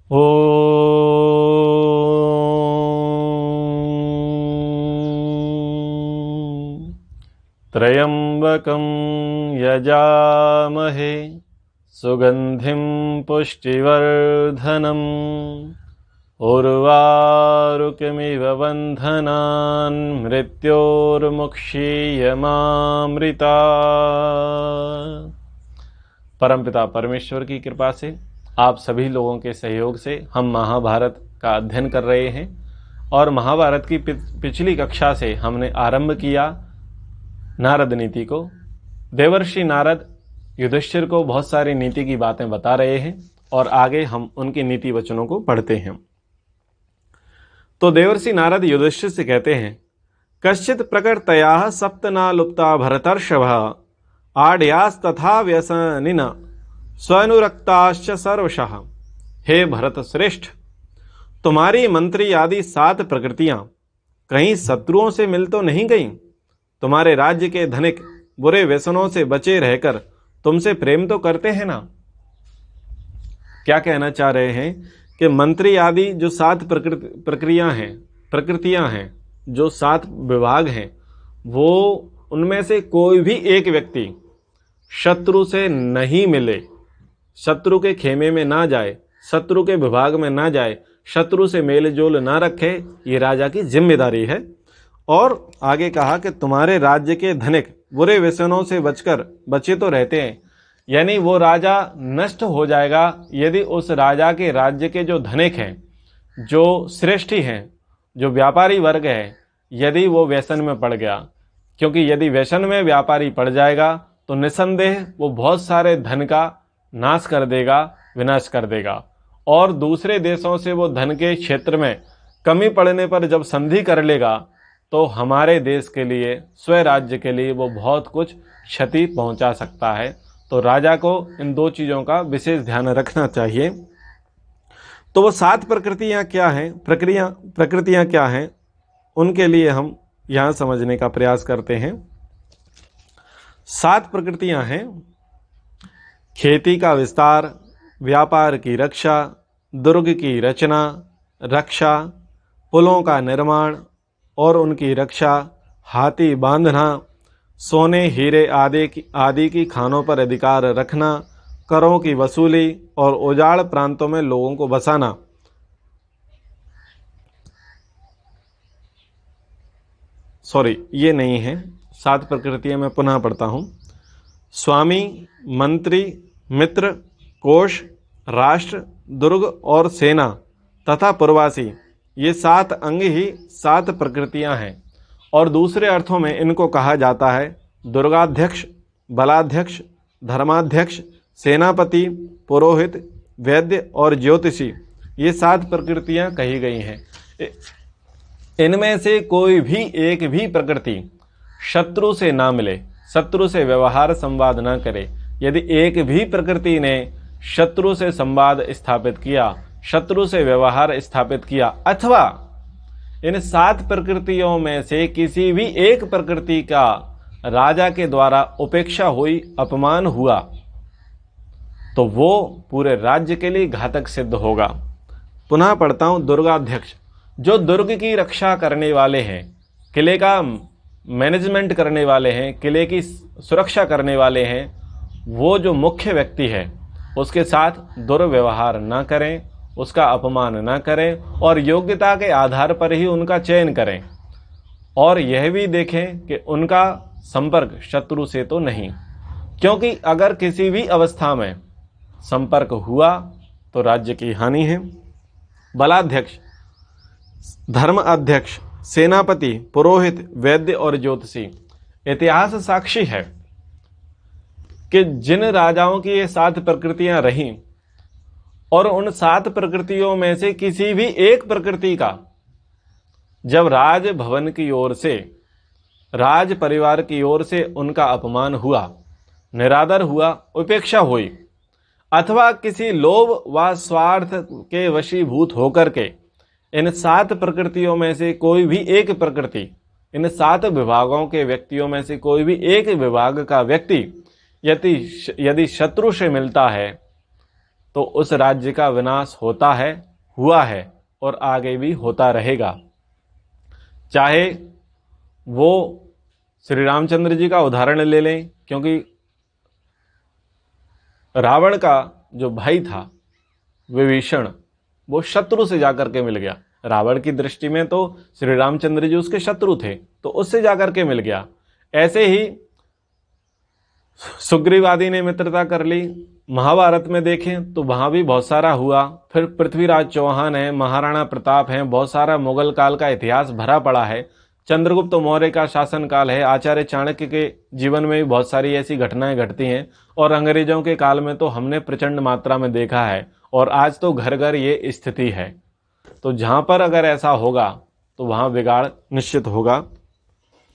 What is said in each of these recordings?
ॐ त्र्यम्बकं यजामहे सुगन्धिं पुष्टिवर्धनम् उर्वारुकमिव बन्धनान् मृत्योर्मुक्षीयमामृता। परमपिता परमेश्वर की कृपा से, आप सभी लोगों के सहयोग से हम महाभारत का अध्ययन कर रहे हैं और महाभारत की पिछली कक्षा से हमने आरंभ किया नारद नीति को। देवर्षि नारद युधिष्ठिर को बहुत सारी नीति की बातें बता रहे हैं और आगे हम उनके नीति वचनों को पढ़ते हैं। तो देवर्षि नारद युधिष्ठिर से कहते हैं, कश्चित प्रकृतया सप्तना लुप्ता भरतर्षभा आड्यास्तथा व्यसनिना स्वनुरक्ताश्च सर्वशः। हे भरत श्रेष्ठ, तुम्हारी मंत्री आदि 7 प्रकृतियां कहीं शत्रुओं से मिल तो नहीं गईं? तुम्हारे राज्य के धनिक बुरे व्यसनों से बचे रहकर तुमसे प्रेम तो करते हैं ना? क्या कहना चाह रहे हैं कि मंत्री आदि जो 7 प्रकृतियां हैं, जो 7 विभाग हैं, वो उनमें से कोई भी एक व्यक्ति शत्रु से नहीं मिले, शत्रु के खेमे में ना जाए, शत्रु के विभाग में ना जाए, शत्रु से मेल जोल ना रखे, ये राजा की जिम्मेदारी है। और आगे कहा कि तुम्हारे राज्य के धनिक बुरे व्यसनों से बचे तो रहते हैं, यानी वो राजा नष्ट हो जाएगा यदि उस राजा के राज्य के जो धनिक हैं, जो श्रेष्ठी हैं, जो व्यापारी वर्ग है, यदि वो व्यसन में पड़ गया। क्योंकि यदि व्यसन में व्यापारी पड़ जाएगा तो निसंदेह वो बहुत सारे धन का नाश कर देगा, विनाश कर देगा। और दूसरे देशों से वो धन के क्षेत्र में कमी पड़ने पर जब संधि कर लेगा तो हमारे देश के लिए, स्वराज्य के लिए वो बहुत कुछ क्षति पहुंचा सकता है। तो राजा को इन 2 चीज़ों का विशेष ध्यान रखना चाहिए। तो वो 7 प्रकृतियां क्या हैं, प्रकृतियां क्या हैं, उनके लिए हम यहाँ समझने का प्रयास करते हैं। 7 प्रकृतियां हैं: खेती का विस्तार, व्यापार की रक्षा, दुर्ग की रक्षा, पुलों का निर्माण और उनकी रक्षा, हाथी बांधना, सोने हीरे आदि की खानों पर अधिकार रखना, करों की वसूली और उजाड़ प्रांतों में लोगों को बसाना। ये नहीं है 7 प्रकृतियां, मैं पुनः पढ़ता हूँ। स्वामी, मंत्री, मित्र, कोष, राष्ट्र, दुर्ग और सेना तथा पुरवासी, ये 7 अंग ही 7 प्रकृतियां हैं। और दूसरे अर्थों में इनको कहा जाता है दुर्गाध्यक्ष, बलाध्यक्ष, धर्माध्यक्ष, सेनापति, पुरोहित, वैद्य और ज्योतिषी। ये 7 प्रकृतियां कही गई हैं। इनमें से कोई भी एक भी प्रकृति शत्रु से ना मिले, शत्रु से व्यवहार संवाद ना करे। यदि एक भी प्रकृति ने शत्रु से संवाद स्थापित किया, शत्रु से व्यवहार स्थापित किया, अथवा इन 7 प्रकृतियों में से किसी भी एक प्रकृति का राजा के द्वारा उपेक्षा हुई, अपमान हुआ, तो वो पूरे राज्य के लिए घातक सिद्ध होगा। पुनः पढ़ता हूं। दुर्गाध्यक्ष, जो दुर्ग की रक्षा करने वाले हैं, किले का मैनेजमेंट करने वाले हैं, किले की सुरक्षा करने वाले हैं, वो जो मुख्य व्यक्ति है उसके साथ दुर्व्यवहार ना करें, उसका अपमान ना करें और योग्यता के आधार पर ही उनका चयन करें। और यह भी देखें कि उनका संपर्क शत्रु से तो नहीं, क्योंकि अगर किसी भी अवस्था में संपर्क हुआ तो राज्य की हानि है। बलाध्यक्ष, धर्म अध्यक्ष, सेनापति, पुरोहित, वैद्य और ज्योतिषी। इतिहास साक्षी है कि जिन राजाओं की ये 7 प्रकृतियां रहीं और उन 7 प्रकृतियों में से किसी भी एक प्रकृति का जब राज भवन की ओर से, राज परिवार की ओर से उनका अपमान हुआ, निरादर हुआ, उपेक्षा हुई, अथवा किसी लोभ व स्वार्थ के वशीभूत होकर के इन 7 प्रकृतियों में से कोई भी एक प्रकृति, इन 7 विभागों के व्यक्तियों में से कोई भी एक विभाग का व्यक्ति यदि शत्रु से मिलता है तो उस राज्य का विनाश होता है, हुआ है और आगे भी होता रहेगा। चाहे वो श्री रामचंद्र जी का उदाहरण ले लें, क्योंकि रावण का जो भाई था विभीषण, वो शत्रु से जाकर के मिल गया। रावण की दृष्टि में तो श्री रामचंद्र जी उसके शत्रु थे, तो उससे जाकर के मिल गया। ऐसे ही सुग्रीव आदि ने मित्रता कर ली। महाभारत में देखें तो वहां भी बहुत सारा हुआ। फिर पृथ्वीराज चौहान है, महाराणा प्रताप हैं, बहुत सारा मुगल काल का इतिहास भरा पड़ा है। चंद्रगुप्त मौर्य का शासनकाल है, आचार्य चाणक्य के जीवन में भी बहुत सारी ऐसी घटनाएं घटती हैं। और अंग्रेजों के काल में तो हमने प्रचंड मात्रा में देखा है, और आज तो घर घर ये स्थिति है। तो जहां पर अगर ऐसा होगा तो वहां बिगाड़ निश्चित होगा।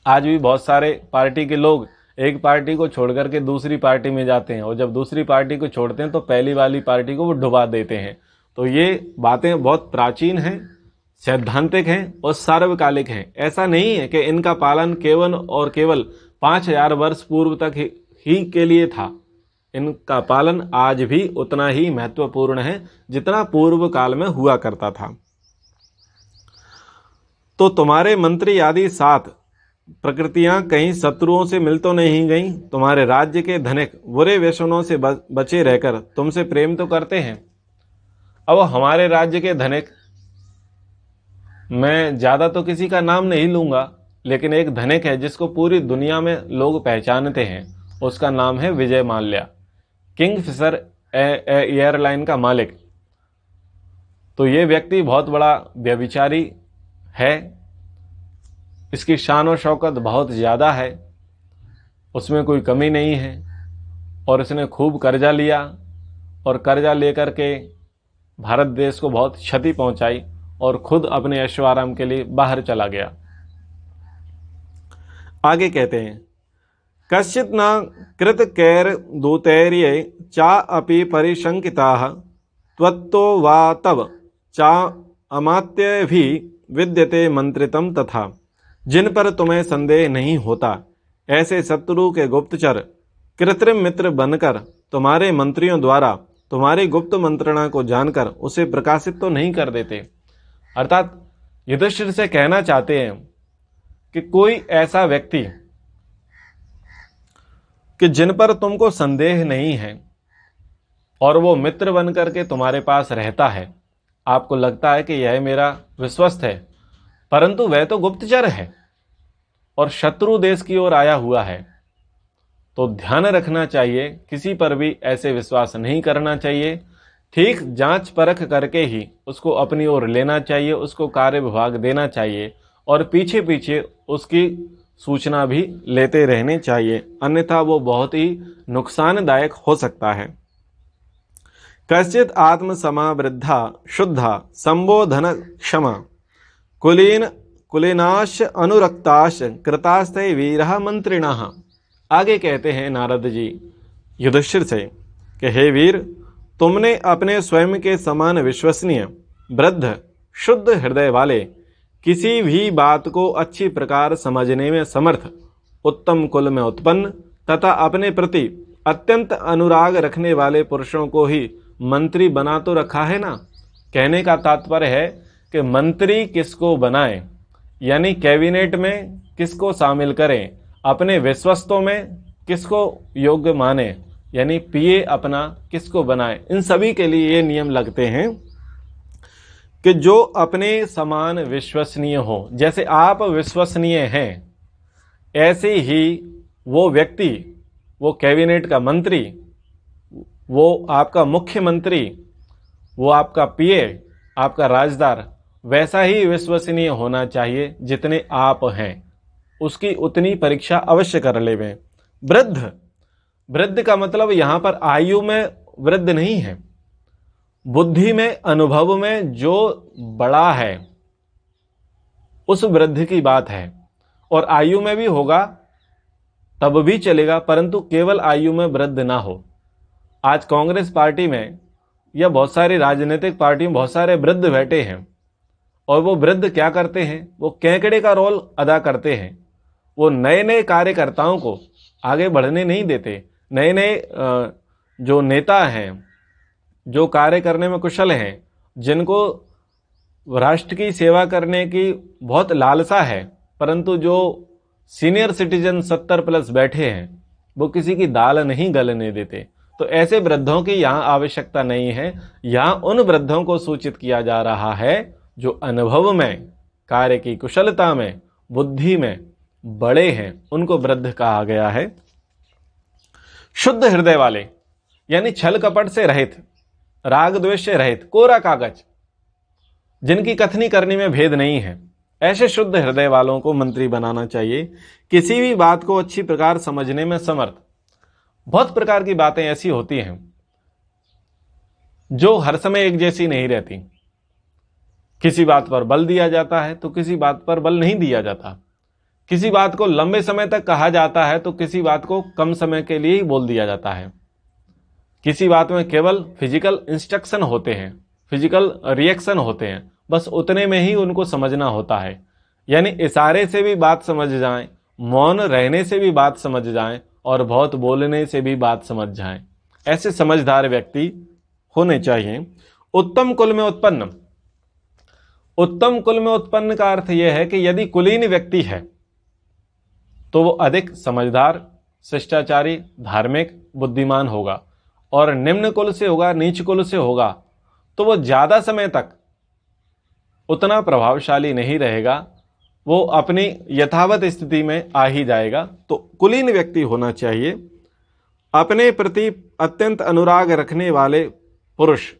आज भी बहुत सारे पार्टी के लोग एक पार्टी को छोड़ करके दूसरी पार्टी में जाते हैं, और जब दूसरी पार्टी को छोड़ते हैं तो पहली वाली पार्टी को वो डुबा देते हैं। तो ये बातें बहुत प्राचीन हैं, सैद्धांतिक हैं और सार्वकालिक हैं। ऐसा नहीं है कि इनका पालन केवल और केवल 5000 वर्ष पूर्व तक ही के लिए था। इनका पालन आज भी उतना ही महत्वपूर्ण है जितना पूर्व काल में हुआ करता था। तो तुम्हारे मंत्री आदि 7 प्रकृतियां कहीं शत्रुओं से मिल तो नहीं गईं। तुम्हारे राज्य के धनिक बुरे व्यसनों से बचे रहकर तुमसे प्रेम तो करते हैं। अब हमारे राज्य के धनिक, मैं ज्यादा तो किसी का नाम नहीं लूंगा, लेकिन एक धनिक है जिसको पूरी दुनिया में लोग पहचानते हैं। उसका नाम है विजय माल्या, किंगफिशर एयरलाइन का मालिक। तो ये व्यक्ति बहुत बड़ा व्यभिचारी है। इसकी शान और शौकत बहुत ज़्यादा है, उसमें कोई कमी नहीं है। और इसने खूब कर्जा लिया, और कर्जा लेकर के भारत देश को बहुत क्षति पहुंचाई, और खुद अपने ऐशोआराम के लिए बाहर चला गया। आगे कहते हैं, कश्चित् न कृत कैर दूतैर्ये चा अपि परिशंकिताः त्वत्तो वा तव चा अमात्य भी विद्यते मंत्रितम तथा। जिन पर तुम्हें संदेह नहीं होता, ऐसे शत्रु के गुप्तचर कृत्रिम मित्र बनकर तुम्हारे मंत्रियों द्वारा तुम्हारी गुप्त मंत्रणा को जानकर उसे प्रकाशित तो नहीं कर देते। अर्थात युधिष्ठिर से कहना चाहते हैं कि कोई ऐसा व्यक्ति कि जिन पर तुमको संदेह नहीं है और वो मित्र बन करके तुम्हारे पास रहता है, आपको लगता है कि यह मेरा विश्वस्त है, परंतु वह तो गुप्तचर है और शत्रु देश की ओर आया हुआ है। तो ध्यान रखना चाहिए, किसी पर भी ऐसे विश्वास नहीं करना चाहिए। ठीक जांच परख करके ही उसको अपनी ओर लेना चाहिए, उसको कार्य विभाग देना चाहिए, और पीछे पीछे उसकी सूचना भी लेते रहने चाहिए, अन्यथा वो बहुत ही नुकसानदायक हो सकता है। कश्चित आत्म समावृद्धा शुद्धा संबोधन क्षमा कुलीनाश अनुरक्ताश कृतास्ते वीरः मंत्रिणः। आगे कहते हैं नारद जी युधिष्ठिर से कि हे वीर, तुमने अपने स्वयं के समान विश्वसनीय, वृद्ध, शुद्ध हृदय वाले, किसी भी बात को अच्छी प्रकार समझने में समर्थ, उत्तम कुल में उत्पन्न तथा अपने प्रति अत्यंत अनुराग रखने वाले पुरुषों को ही मंत्री बना तो रखा है ना। कहने का तात्पर्य है कि मंत्री किसको बनाएं, यानी कैबिनेट में किसको शामिल करें, अपने विश्वस्तों में किसको योग्य माने, यानी पीए अपना किसको बनाए। इन सभी के लिए ये नियम लगते हैं कि जो अपने समान विश्वसनीय हो। जैसे आप विश्वसनीय हैं, ऐसे ही वो व्यक्ति, वो कैबिनेट का मंत्री, वो आपका मुख्यमंत्री, वो आपका पीए, आपका राजदार, वैसा ही विश्वसनीय होना चाहिए जितने आप हैं। उसकी उतनी परीक्षा अवश्य कर लेवें। वृद्ध, वृद्ध का मतलब यहां पर आयु में वृद्ध नहीं है, बुद्धि में, अनुभव में जो बड़ा है उस वृद्ध की बात है। और आयु में भी होगा तब भी चलेगा, परंतु केवल आयु में वृद्ध ना हो। आज कांग्रेस पार्टी में या बहुत सारी राजनीतिक पार्टियों में बहुत सारे वृद्ध बैठे हैं, और वो वृद्ध क्या करते हैं, वो केकड़े का रोल अदा करते हैं। वो नए नए कार्यकर्ताओं को आगे बढ़ने नहीं देते। नए नए जो नेता हैं, जो कार्य करने में कुशल हैं, जिनको राष्ट्र की सेवा करने की बहुत लालसा है, परंतु जो सीनियर सिटीजन 70 प्लस बैठे हैं वो किसी की दाल नहीं गलने देते, तो ऐसे वृद्धों की यहाँ आवश्यकता नहीं है। यहाँ उन वृद्धों को सूचित किया जा रहा है जो अनुभव में, कार्य की कुशलता में, बुद्धि में बड़े हैं, उनको वृद्ध कहा गया है। शुद्ध हृदय वाले यानी छल कपट से रहित, राग द्वेष से रहित, कोरा कागज, जिनकी कथनी करनी में भेद नहीं है, ऐसे शुद्ध हृदय वालों को मंत्री बनाना चाहिए। किसी भी बात को अच्छी प्रकार समझने में समर्थ। बहुत प्रकार की बातें ऐसी होती हैं जो हर समय एक जैसी नहीं रहती। किसी बात पर बल दिया जाता है तो किसी बात पर बल नहीं दिया जाता। किसी बात को लंबे समय तक कहा जाता है तो किसी बात को कम समय के लिए ही बोल दिया जाता है। किसी बात में केवल फिजिकल इंस्ट्रक्शन होते हैं, फिजिकल रिएक्शन होते हैं, बस उतने में ही उनको समझना होता है। यानी इशारे से भी बात समझ जाएं, मौन रहने से भी बात समझ जाएं और बहुत बोलने से भी बात समझ जाएं, ऐसे समझदार व्यक्ति होने चाहिए। उत्तम कुल में उत्पन्न। उत्तम कुल में उत्पन्न का अर्थ यह है कि यदि कुलीन व्यक्ति है तो वो अधिक समझदार, शिष्टाचारी, धार्मिक, बुद्धिमान होगा, और निम्न कुल से होगा, नीच कुल से होगा तो वो ज्यादा समय तक उतना प्रभावशाली नहीं रहेगा, वो अपनी यथावत स्थिति में आ ही जाएगा। तो कुलीन व्यक्ति होना चाहिए। अपने प्रति अत्यंत अनुराग रखने वाले पुरुष,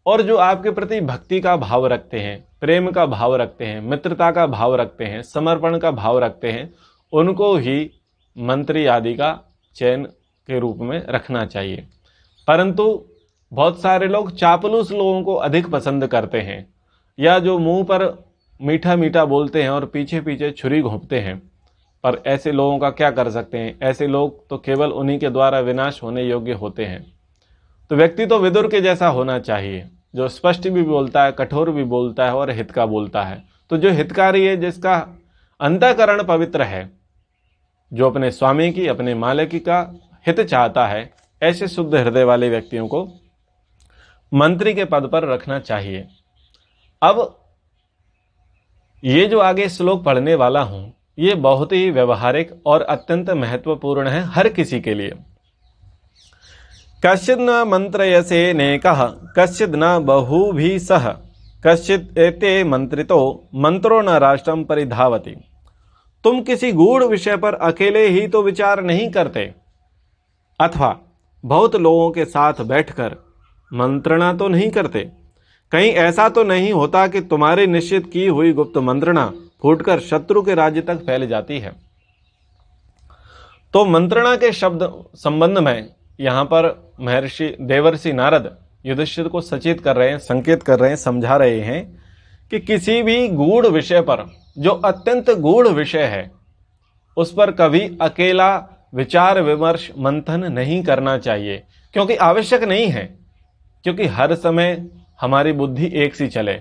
और जो आपके प्रति भक्ति का भाव रखते हैं, प्रेम का भाव रखते हैं, मित्रता का भाव रखते हैं, समर्पण का भाव रखते हैं, उनको ही मंत्री आदि का चयन के रूप में रखना चाहिए। परंतु बहुत सारे लोग चापलूस लोगों को अधिक पसंद करते हैं, या जो मुंह पर मीठा मीठा बोलते हैं और पीछे पीछे छुरी घोंपते हैं। पर ऐसे लोगों का क्या कर सकते हैं? ऐसे लोग तो केवल उन्हीं के द्वारा विनाश होने योग्य होते हैं। तो व्यक्ति तो विदुर के जैसा होना चाहिए, जो स्पष्ट भी बोलता है, कठोर भी बोलता है और हित का बोलता है। तो जो हितकारी है, जिसका अंतःकरण पवित्र है, जो अपने स्वामी की, अपने मालिक का हित चाहता है, ऐसे शुद्ध हृदय वाले व्यक्तियों को मंत्री के पद पर रखना चाहिए। अब ये जो आगे श्लोक पढ़ने वाला हूं, ये बहुत ही व्यवहारिक और अत्यंत महत्वपूर्ण है हर किसी के लिए। कश्चिद न मंत्रयसे नेकः कश्चिद न बहुभिः सह कश्चिद एते मंत्रितो मंत्रो न राष्ट्रम परिधावति। तुम किसी गूढ़ विषय पर अकेले ही तो विचार नहीं करते, अथवा बहुत लोगों के साथ बैठकर मंत्रणा तो नहीं करते। कहीं ऐसा तो नहीं होता कि तुम्हारी निश्चित की हुई गुप्त मंत्रणा फूटकर शत्रु के राज्य तक फैल जाती है। तो मंत्रणा के शब्द संबंध में यहाँ पर महर्षि देवर्षि नारद युधिष्ठिर को सचेत कर रहे हैं, संकेत कर रहे हैं, समझा रहे हैं कि किसी भी गूढ़ विषय पर, जो अत्यंत गूढ़ विषय है, उस पर कभी अकेला विचार विमर्श मंथन नहीं करना चाहिए, क्योंकि आवश्यक नहीं है। क्योंकि हर समय हमारी बुद्धि एक सी चले,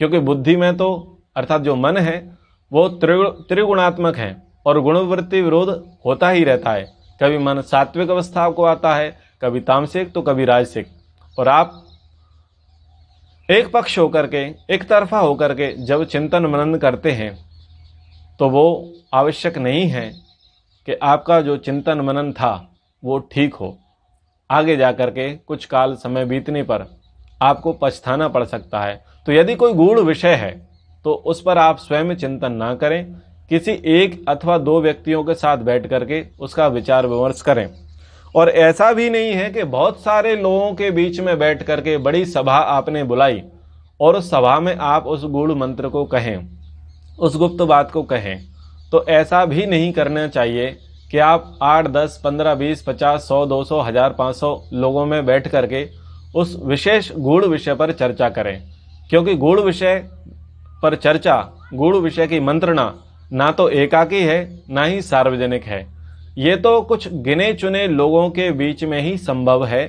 क्योंकि बुद्धि में तो अर्थात जो मन है वो त्रिगुणात्मक है और गुणवृत्ति विरोध होता ही रहता है। कभी मन सात्विक अवस्था को आता है, कभी तामसिक, तो कभी राजसिक। और आप एक पक्ष होकर के, एक तरफा होकर के जब चिंतन मनन करते हैं तो वो आवश्यक नहीं है कि आपका जो चिंतन मनन था वो ठीक हो। आगे जाकर के कुछ काल समय बीतने पर आपको पछताना पड़ सकता है। तो यदि कोई गूढ़ विषय है तो उस पर आप स्वयं चिंतन ना करें, किसी एक अथवा दो व्यक्तियों के साथ बैठ करके उसका विचार विमर्श करें। और ऐसा भी नहीं है कि बहुत सारे लोगों के बीच में बैठ करके बड़ी सभा आपने बुलाई और उस सभा में आप उस गूढ़ मंत्र को कहें, उस गुप्त बात को कहें। तो ऐसा भी नहीं करना चाहिए कि आप 8, 10, 15, 20, 50, 100, 200, 1000, 500 लोगों में बैठ करके उस विशेष गूढ़ विषय पर चर्चा करें। क्योंकि गूढ़ विषय पर चर्चा, गूढ़ विषय की मंत्रणा ना तो एकाकी है ना ही सार्वजनिक है। ये तो कुछ गिने चुने लोगों के बीच में ही संभव है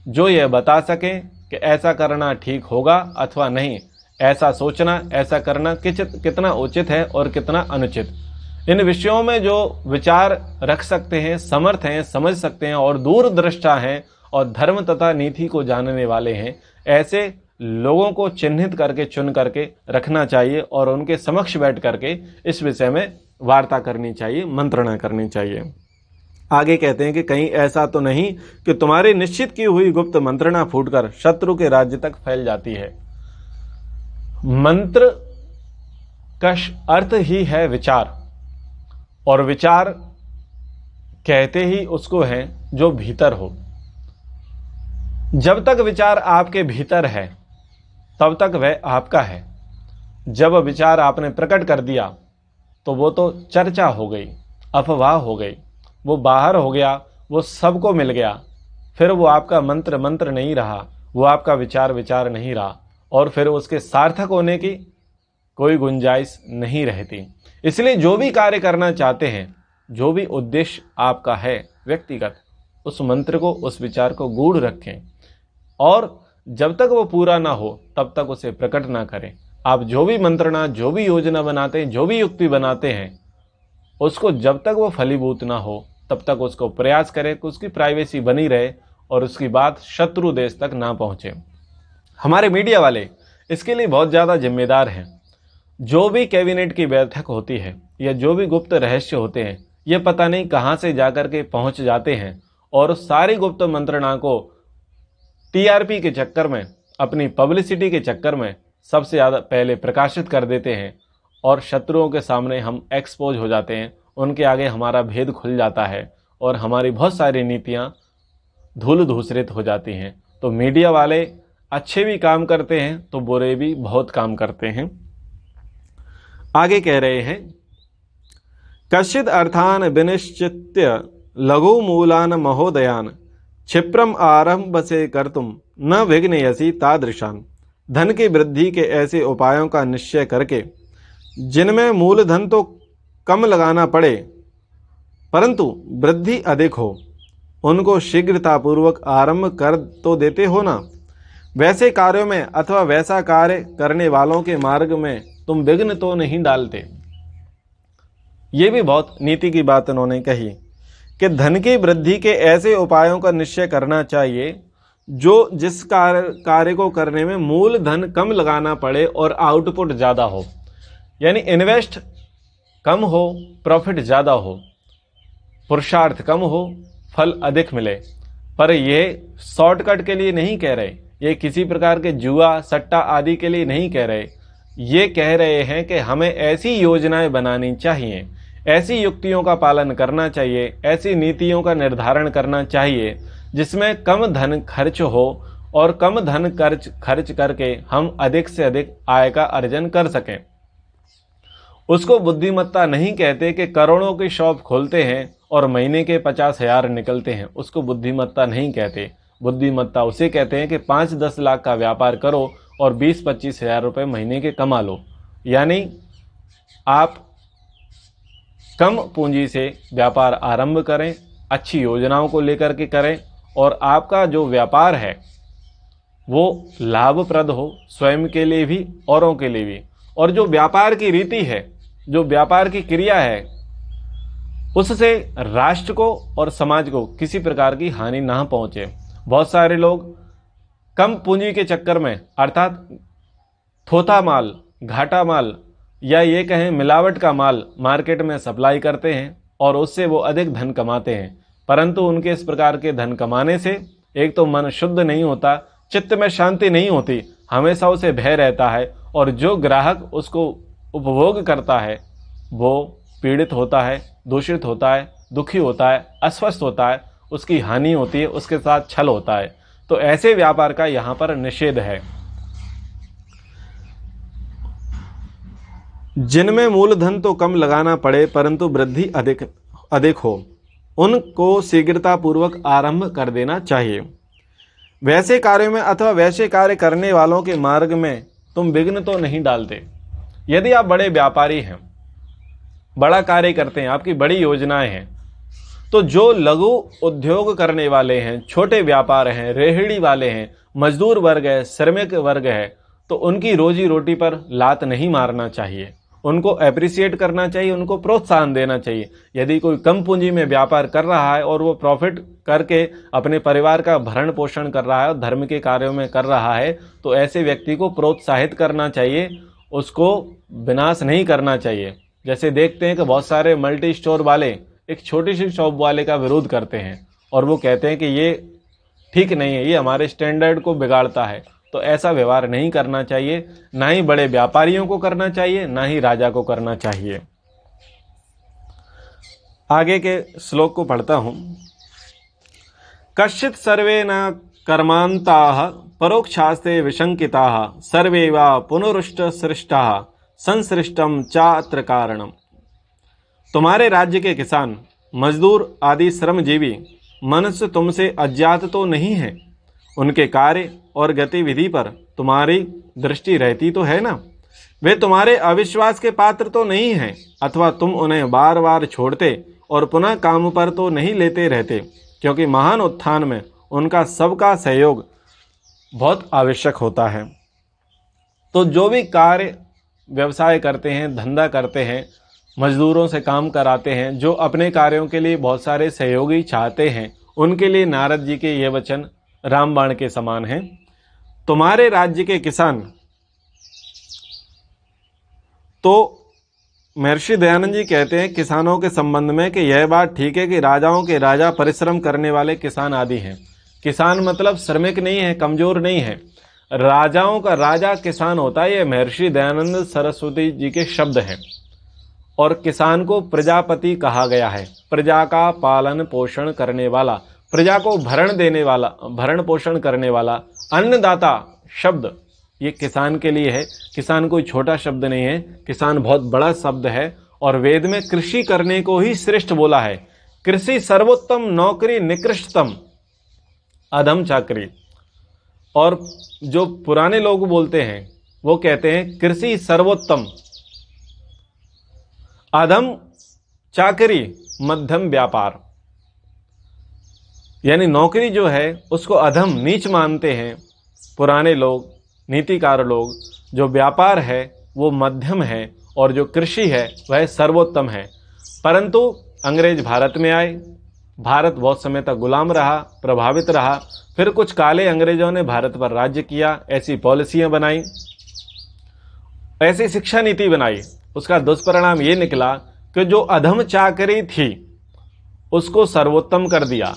जो यह बता सकें कि ऐसा करना ठीक होगा अथवा नहीं, ऐसा सोचना, ऐसा करना कितना उचित है और कितना अनुचित। इन विषयों में जो विचार रख सकते हैं, समर्थ हैं, समझ सकते हैं और दूरदृष्टा हैं और धर्म तथा नीति को जानने वाले हैं, ऐसे लोगों को चिन्हित करके चुन करके रखना चाहिए और उनके समक्ष बैठ करके इस विषय में वार्ता करनी चाहिए, मंत्रणा करनी चाहिए। आगे कहते हैं कि कहीं ऐसा तो नहीं कि तुम्हारी निश्चित की हुई गुप्त मंत्रणा फूटकर शत्रु के राज्य तक फैल जाती है। मंत्र का अर्थ ही है विचार, और विचार कहते ही उसको है जो भीतर हो। जब तक विचार आपके भीतर है तब तक वह आपका है। जब विचार आपने प्रकट कर दिया तो वो तो चर्चा हो गई, अफवाह हो गई, वो बाहर हो गया, वो सबको मिल गया, फिर वो आपका मंत्र नहीं रहा, वो आपका विचार विचार नहीं रहा, और फिर उसके सार्थक होने की कोई गुंजाइश नहीं रहती। इसलिए जो भी कार्य करना चाहते हैं, जो भी उद्देश्य आपका है व्यक्तिगत, उस मंत्र को, उस विचार को गूढ़ रखें, और जब तक वो पूरा ना हो तब तक उसे प्रकट ना करें। आप जो भी मंत्रणा, जो भी योजना बनाते हैं, जो भी युक्ति बनाते हैं, उसको जब तक वो फलीभूत ना हो तब तक उसको प्रयास करें कि उसकी प्राइवेसी बनी रहे और उसकी बात शत्रु देश तक ना पहुंचे। हमारे मीडिया वाले इसके लिए बहुत ज़्यादा जिम्मेदार हैं। जो भी कैबिनेट की बैठक होती है या जो भी गुप्त रहस्य होते हैं, ये पता नहीं कहाँ से जाकर के पहुंच जाते हैं और सारी गुप्त मंत्रणा को टीआरपी के चक्कर में, अपनी पब्लिसिटी के चक्कर में सबसे ज़्यादा पहले प्रकाशित कर देते हैं और शत्रुओं के सामने हम एक्सपोज हो जाते हैं। उनके आगे हमारा भेद खुल जाता है और हमारी बहुत सारी नीतियां धूल धूसरित हो जाती हैं। तो मीडिया वाले अच्छे भी काम करते हैं तो बुरे भी बहुत काम करते हैं। आगे कह रहे हैं, कश्चिद अर्थान विनिश्चित्य लघु मूलान महोदयान क्षिप्रम आरंभ से कर्तुम न विघ्नयसी तादृशान। धन की वृद्धि के ऐसे उपायों का निश्चय करके जिनमें मूलधन तो कम लगाना पड़े परंतु वृद्धि अधिक हो, उनको शीघ्रतापूर्वक आरंभ कर तो देते हो ना। वैसे कार्यों में अथवा वैसा कार्य करने वालों के मार्ग में तुम विघ्न तो नहीं डालते। ये भी बहुत नीति की बात उन्होंने कही कि धन की वृद्धि के ऐसे उपायों का निश्चय करना चाहिए जो जिस कार्य को करने में मूल धन कम लगाना पड़े और आउटपुट ज़्यादा हो, यानी इन्वेस्ट कम हो, प्रॉफिट ज़्यादा हो, पुरुषार्थ कम हो, फल अधिक मिले। पर ये शॉर्टकट के लिए नहीं कह रहे, ये किसी प्रकार के जुआ सट्टा आदि के लिए नहीं कह रहे। ये कह रहे हैं कि हमें ऐसी योजनाएं बनानी चाहिए, ऐसी युक्तियों का पालन करना चाहिए, ऐसी नीतियों का निर्धारण करना चाहिए जिसमें कम धन खर्च हो और कम धन खर्च करके हम अधिक से अधिक आय का अर्जन कर सकें। उसको बुद्धिमत्ता नहीं कहते कि करोड़ों की शॉप खोलते हैं और महीने के 50,000 निकलते हैं, उसको बुद्धिमत्ता नहीं कहते। बुद्धिमत्ता उसे कहते हैं कि 5-10 लाख का व्यापार करो और 20-25 हज़ार रुपये महीने के कमा लो। यानी आप कम पूंजी से व्यापार आरंभ करें, अच्छी योजनाओं को लेकर के करें और आपका जो व्यापार है वो लाभप्रद हो, स्वयं के लिए भी औरों के लिए भी। और जो व्यापार की रीति है, जो व्यापार की क्रिया है, उससे राष्ट्र को और समाज को किसी प्रकार की हानि ना पहुंचे। बहुत सारे लोग कम पूंजी के चक्कर में, अर्थात थोथा माल, घाटा माल या ये कहें मिलावट का माल मार्केट में सप्लाई करते हैं और उससे वो अधिक धन कमाते हैं। परंतु उनके इस प्रकार के धन कमाने से एक तो मन शुद्ध नहीं होता, चित्त में शांति नहीं होती, हमेशा उसे भय रहता है और जो ग्राहक उसको उपभोग करता है वो पीड़ित होता है, दूषित होता है, दुखी होता है, अस्वस्थ होता है, उसकी हानि होती है, उसके साथ छल होता है। तो ऐसे व्यापार का यहाँ पर निषेध है। जिनमें मूलधन तो कम लगाना पड़े परंतु वृद्धि अधिक हो, उनको शीघ्रतापूर्वक आरंभ कर देना चाहिए। वैसे कार्यों में अथवा वैसे कार्य करने वालों के मार्ग में तुम विघ्न तो नहीं डालते। यदि आप बड़े व्यापारी हैं, बड़ा कार्य करते हैं, आपकी बड़ी योजनाएं हैं, तो जो लघु उद्योग करने वाले हैं, छोटे व्यापार हैं, रेहड़ी वाले हैं, मजदूर वर्ग है, श्रमिक वर्ग है, तो उनकी रोजी रोटी पर लात नहीं मारना चाहिए। उनको अप्रिसिएट करना चाहिए, उनको प्रोत्साहन देना चाहिए। यदि कोई कम पूंजी में व्यापार कर रहा है और वो प्रॉफिट करके अपने परिवार का भरण पोषण कर रहा है और धर्म के कार्यों में कर रहा है, तो ऐसे व्यक्ति को प्रोत्साहित करना चाहिए, उसको विनाश नहीं करना चाहिए। जैसे देखते हैं कि बहुत सारे मल्टी स्टोर वाले एक छोटी सी शॉप वाले का विरोध करते हैं और वो कहते हैं कि ये ठीक नहीं है, ये हमारे स्टैंडर्ड को बिगाड़ता है। तो ऐसा व्यवहार नहीं करना चाहिए, ना ही बड़े व्यापारियों को करना चाहिए, ना ही राजा को करना चाहिए। आगे के श्लोक को पढ़ता हूं। कश्चित् सर्वे न कर्मान्ताः परोक्षास्ते विशंकिताः सर्वे वा पुनरुष्ट सृष्टाः संसृष्टम चात्र कारणम। तुम्हारे राज्य के किसान, मजदूर आदि श्रमजीवी मनुष्य तुमसे अज्ञात तो नहीं है, उनके कार्य और गतिविधि पर तुम्हारी दृष्टि रहती तो है ना। वे तुम्हारे अविश्वास के पात्र तो नहीं हैं, अथवा तुम उन्हें बार बार छोड़ते और पुनः काम पर तो नहीं लेते रहते, क्योंकि महान उत्थान में उनका सबका सहयोग बहुत आवश्यक होता है। तो जो भी कार्य व्यवसाय करते हैं, धंधा करते हैं, मजदूरों से काम कराते हैं, जो अपने कार्यों के लिए बहुत सारे सहयोगी चाहते हैं, उनके लिए नारद जी के ये वचन रामबाण के समान हैं। तुम्हारे राज्य के किसान, तो महर्षि दयानंद जी कहते हैं किसानों के संबंध में कि यह बात ठीक है कि राजाओं के राजा परिश्रम करने वाले किसान आदि हैं। किसान मतलब श्रमिक नहीं है, कमजोर नहीं है। राजाओं का राजा किसान होता है। ये महर्षि दयानंद सरस्वती जी के शब्द हैं। और किसान को प्रजापति कहा गया है, प्रजा का पालन पोषण करने वाला, प्रजा को भरण देने वाला, भरण पोषण करने वाला। अन्नदाता शब्द ये किसान के लिए है। किसान कोई छोटा शब्द नहीं है, किसान बहुत बड़ा शब्द है। और वेद में कृषि करने को ही श्रेष्ठ बोला है। कृषि सर्वोत्तम, नौकरी निकृष्टतम, अधम चाकरी। और जो पुराने लोग बोलते हैं वो कहते हैं कृषि सर्वोत्तम, अधम चाकरी, मध्यम व्यापार। यानी नौकरी जो है उसको अधम, नीच मानते हैं पुराने लोग, नीतिकार लोग। जो व्यापार है वो मध्यम है और जो कृषि है वह सर्वोत्तम है। परंतु अंग्रेज भारत में आए, भारत बहुत समय तक गुलाम रहा, प्रभावित रहा। फिर कुछ काले अंग्रेजों ने भारत पर राज्य किया, ऐसी पॉलिसियां बनाई, ऐसी शिक्षा नीति बनाई। उसका दुष्परिणाम ये निकला कि जो अधम चाकरी थी उसको सर्वोत्तम कर दिया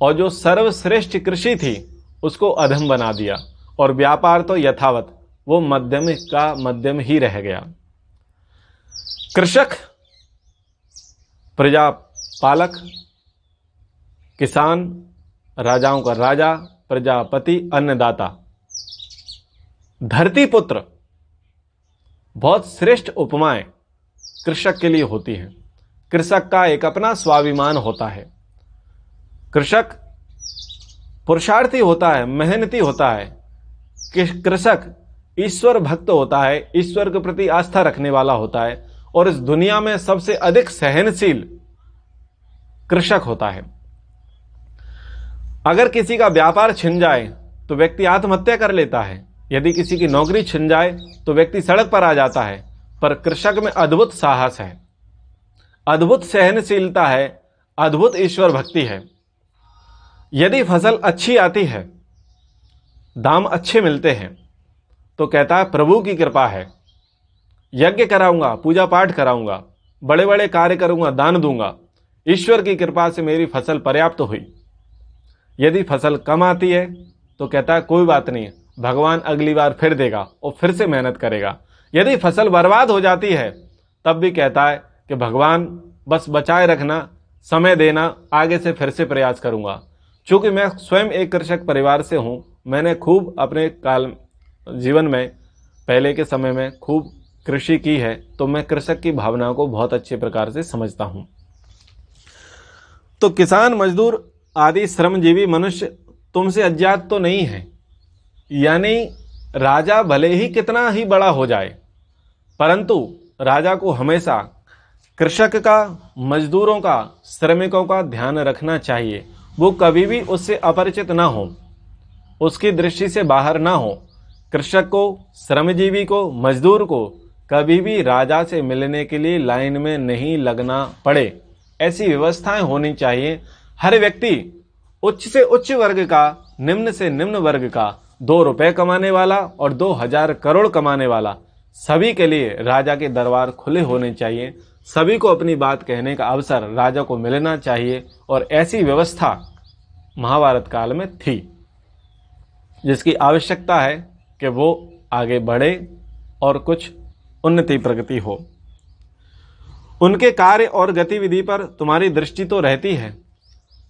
और जो सर्वश्रेष्ठ कृषि थी उसको अधम बना दिया। और व्यापार तो यथावत, वो मध्यम का मध्यम ही रह गया। कृषक, प्रजापालक, किसान, राजाओं का राजा, प्रजापति, अन्नदाता, धरतीपुत्र, बहुत श्रेष्ठ उपमाएं कृषक के लिए होती हैं। कृषक का एक अपना स्वाभिमान होता है। कृषक पुरुषार्थी होता है, मेहनती होता है। कृषक ईश्वर भक्त होता है, ईश्वर के प्रति आस्था रखने वाला होता है। और इस दुनिया में सबसे अधिक सहनशील कृषक होता है। अगर किसी का व्यापार छिन जाए तो व्यक्ति आत्महत्या कर लेता है, यदि किसी की नौकरी छिन जाए तो व्यक्ति सड़क पर आ जाता है। पर कृषक में अद्भुत साहस है, अद्भुत सहनशीलता है, अद्भुत ईश्वर भक्ति है। यदि फसल अच्छी आती है, दाम अच्छे मिलते हैं, तो कहता है प्रभु की कृपा है, यज्ञ कराऊंगा, पूजा पाठ कराऊंगा, बड़े बड़े कार्य करूंगा, दान दूंगा, ईश्वर की कृपा से मेरी फसल पर्याप्त हुई। यदि फसल कम आती है तो कहता है कोई बात नहीं, भगवान अगली बार फिर देगा और फिर से मेहनत करेगा। यदि फसल बर्बाद हो जाती है तब भी कहता है कि भगवान बस बचाए रखना, समय देना, आगे से फिर से प्रयास करूंगा। चूंकि मैं स्वयं एक कृषक परिवार से हूं, मैंने खूब अपने जीवन में, पहले के समय में खूब कृषि की है, तो मैं कृषक की भावना को बहुत अच्छे प्रकार से समझता हूं। तो किसान, मजदूर आदि श्रमजीवी मनुष्य तुमसे अज्ञात तो नहीं है। यानी राजा भले ही कितना ही बड़ा हो जाए, परंतु राजा को हमेशा कृषक का, मजदूरों का, श्रमिकों का ध्यान रखना चाहिए। वो कभी भी उससे अपरिचित ना हो, उसकी दृष्टि से बाहर ना हो। कृषक को, श्रमजीवी को, मजदूर को कभी भी राजा से मिलने के लिए लाइन में नहीं लगना पड़े, ऐसी व्यवस्थाएं होनी चाहिए। हर व्यक्ति उच्च से उच्च वर्ग का, निम्न से निम्न वर्ग का, 2 रुपए कमाने वाला और 2000 करोड़ कमाने वाला, सभी के लिए राजा के दरबार खुले होने चाहिए। सभी को अपनी बात कहने का अवसर राजा को मिलना चाहिए और ऐसी व्यवस्था महाभारत काल में थी, जिसकी आवश्यकता है कि वो आगे बढ़े और कुछ उन्नति प्रगति हो। उनके कार्य और गतिविधि पर तुम्हारी दृष्टि तो रहती है,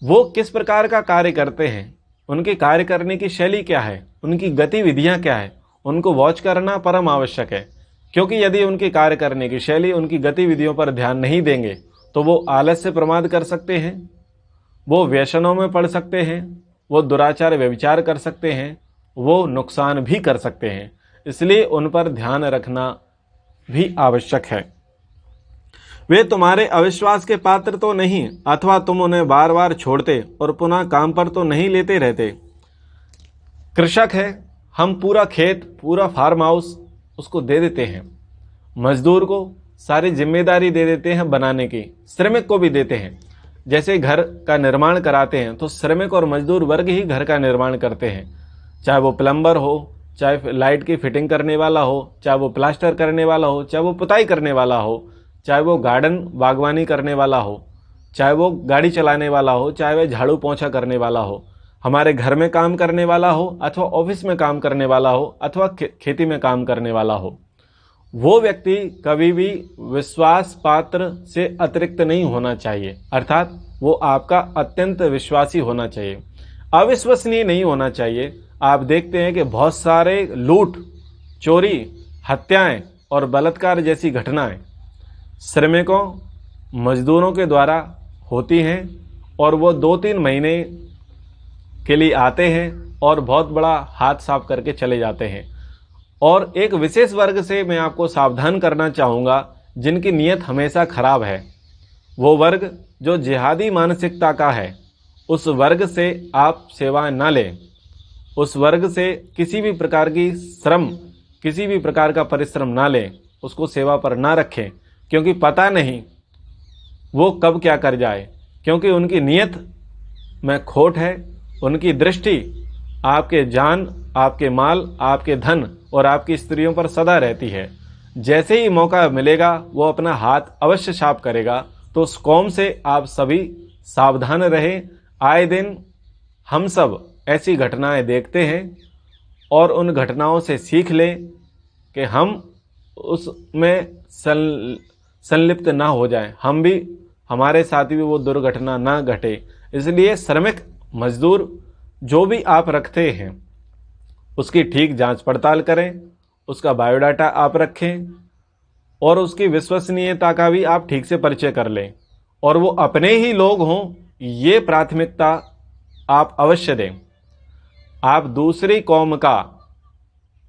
वो किस प्रकार का कार्य करते हैं, उनके कार्य करने की शैली क्या है, उनकी गतिविधियां क्या है, उनको वॉच करना परम आवश्यक है। क्योंकि यदि उनके कार्य करने की शैली, उनकी गतिविधियों पर ध्यान नहीं देंगे तो वो आलस से प्रमाद कर सकते हैं, वो व्यसनों में पड़ सकते हैं, वो दुराचार व्यभिचार कर सकते हैं, वो नुकसान भी कर सकते हैं। इसलिए उन पर ध्यान रखना भी आवश्यक है। वे तुम्हारे अविश्वास के पात्र तो नहीं, अथवा तुम उन्हें बार बार छोड़ते और पुनः काम पर तो नहीं लेते रहते। कृषक है, हम पूरा खेत, पूरा फार्म हाउस उसको दे देते हैं, मजदूर को सारी जिम्मेदारी दे देते हैं बनाने की, श्रमिक को भी देते हैं। जैसे घर का निर्माण कराते हैं तो श्रमिक और मजदूर वर्ग ही घर का निर्माण करते हैं, चाहे वो प्लम्बर हो, चाहे लाइट की फिटिंग करने वाला हो, चाहे वो प्लास्टर करने वाला हो, चाहे वो पुताई करने वाला हो, चाहे वो गार्डन बागवानी करने वाला हो, चाहे वो गाड़ी चलाने वाला हो, चाहे वह झाड़ू पोंछा करने वाला हो, हमारे घर में काम करने वाला हो अथवा ऑफिस में काम करने वाला हो अथवा खेती में काम करने वाला हो। वो व्यक्ति कभी भी विश्वास पात्र से अतिरिक्त नहीं होना चाहिए, अर्थात वो आपका अत्यंत विश्वासी होना चाहिए, अविश्वसनीय नहीं होना चाहिए। आप देखते हैं कि बहुत सारे लूट, चोरी, हत्याएं और बलात्कार जैसी घटनाएं श्रमिकों, मजदूरों के द्वारा होती हैं और वो 2-3 महीने के लिए आते हैं और बहुत बड़ा हाथ साफ करके चले जाते हैं। और एक विशेष वर्ग से मैं आपको सावधान करना चाहूँगा, जिनकी नीयत हमेशा खराब है। वो वर्ग जो जिहादी मानसिकता का है, उस वर्ग से आप सेवाएं ना लें। उस वर्ग से किसी भी प्रकार की श्रम, किसी भी प्रकार का परिश्रम ना लें, उसको सेवा पर ना रखें, क्योंकि पता नहीं वो कब क्या कर जाए। क्योंकि उनकी नीयत में खोट है, उनकी दृष्टि आपके जान, आपके माल, आपके धन और आपकी स्त्रियों पर सदा रहती है। जैसे ही मौका मिलेगा वो अपना हाथ अवश्य साफ करेगा। तो उस कौम से आप सभी सावधान रहें। आए दिन हम सब ऐसी घटनाएं देखते हैं और उन घटनाओं से सीख लें कि हम उसमें संलिप्त ना हो जाएं, हम भी, हमारे साथ भी वो दुर्घटना ना घटे। इसलिए श्रमिक, मजदूर जो भी आप रखते हैं उसकी ठीक जांच पड़ताल करें, उसका बायोडाटा आप रखें और उसकी विश्वसनीयता का भी आप ठीक से परिचय कर लें और वो अपने ही लोग हों, ये प्राथमिकता आप अवश्य दें। आप दूसरी कौम का,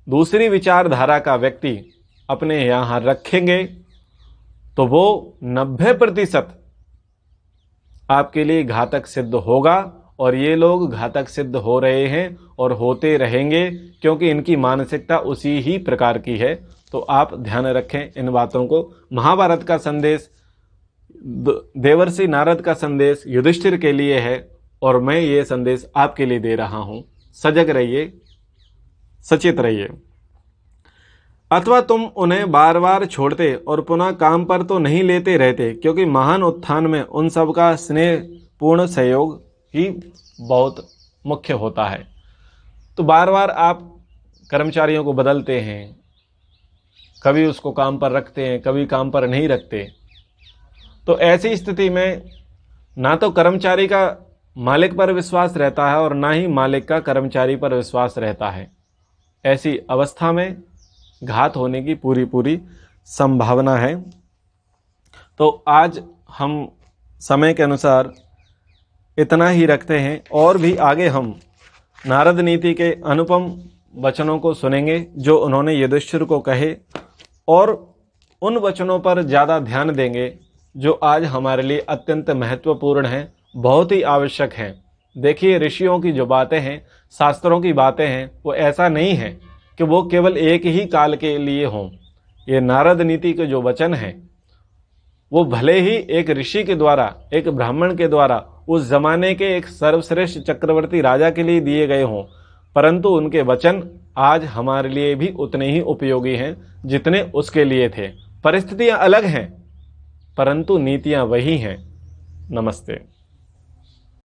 दूसरी विचारधारा का व्यक्ति अपने यहाँ रखेंगे तो वो 90% आपके लिए घातक सिद्ध होगा और ये लोग घातक सिद्ध हो रहे हैं और होते रहेंगे, क्योंकि इनकी मानसिकता उसी ही प्रकार की है। तो आप ध्यान रखें इन बातों को। महाभारत का संदेश, देवर्षि नारद का संदेश युधिष्ठिर के लिए है और मैं ये संदेश आपके लिए दे रहा हूं। सजग रहिए, सचेत रहिए। अथवा तुम उन्हें बार बार छोड़ते और पुनः काम पर तो नहीं लेते रहते, क्योंकि महान उत्थान में उन सब का स्नेहपूर्ण सहयोग ही बहुत मुख्य होता है। तो बार बार आप कर्मचारियों को बदलते हैं, कभी उसको काम पर रखते हैं, कभी काम पर नहीं रखते। तो ऐसी स्थिति में ना तो कर्मचारी का मालिक पर विश्वास रहता है और ना ही मालिक का कर्मचारी पर विश्वास रहता है। ऐसी अवस्था में घात होने की पूरी संभावना है। तो आज हम समय के अनुसार इतना ही रखते हैं और भी आगे हम नारद नीति के अनुपम वचनों को सुनेंगे जो उन्होंने युधिष्ठिर को कहे, और उन वचनों पर ज़्यादा ध्यान देंगे जो आज हमारे लिए अत्यंत महत्वपूर्ण हैं, बहुत ही आवश्यक हैं। देखिए, ऋषियों की जो बातें हैं, शास्त्रों की बातें हैं, वो ऐसा नहीं है कि वो केवल एक ही काल के लिए हों ये नारद नीति के जो वचन हैं वो भले ही एक ऋषि के द्वारा, एक ब्राह्मण के द्वारा उस जमाने के एक सर्वश्रेष्ठ चक्रवर्ती राजा के लिए दिए गए हों, परंतु उनके वचन आज हमारे लिए भी उतने ही उपयोगी हैं जितने उसके लिए थे। परिस्थितियां अलग हैं परंतु नीतियां वही हैं। नमस्ते।